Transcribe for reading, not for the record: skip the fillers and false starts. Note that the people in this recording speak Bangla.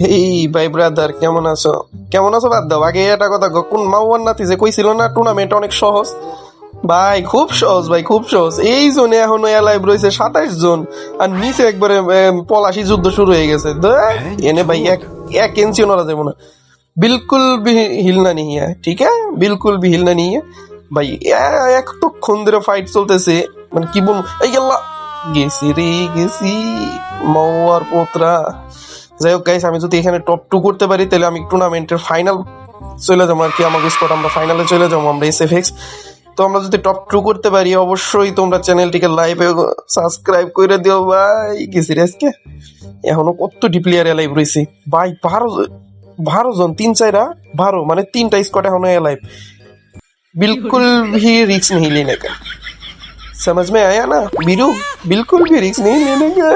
এই ভাই ব্রাদার, কেমন আছো? কেমন আছো বাদ দাও, আগে এটা কথা কও, কোন মাওয়ার নাতি যে কইছিল না টুর্নামেন্ট অনেক সহজ। ভাই খুব সহজ, ভাই খুব সহজ। এই জোনে এখনো এলাইভ রয়েছে 27 জন, আর নিচে একবারে পলাশি যুদ্ধ শুরু হয়ে গেছে। এনে ভাই এক ইঞ্চিও নড়া যাবে না। बिल्कुल भी हिलना नहीं है, ठीक है? बिल्कुल भी हिलना नहीं है ভাই। এতক্ষণ ধরে ফাইট চলতেছে, মানে কি বলবো। এই গেল্লা গেছি রে, গেছি মাওয়ার পোত্রা। যাই হোক গাইস, আমি যদি এখানে টপ 2 করতে পারি তাহলে আমি টুর্নামেন্টের ফাইনাল চলে যাবো আর কি। আমাকে স্কোয়াড আমরা ফাইনালে চলে যাবো, আমরা এসএফএক্স। তো আমরা যদি টপ 2 করতে পারি, অবশ্যই তোমরা চ্যানেলটিকে লাইভে সাবস্ক্রাইব করে দিও ভাই। গেছি রে আজকে। এখনো কতটি প্লেয়ার লাইভ রয়েছে ভাই, 12 জন, 3 4 12, মানে 3টা স্কোয়াড এখনো লাইভ। बिल्कुल भी रिस्क नहीं लेने का, समझ में आया ना बीरू? बिल्कुल भी रिस्क नहीं लेने का।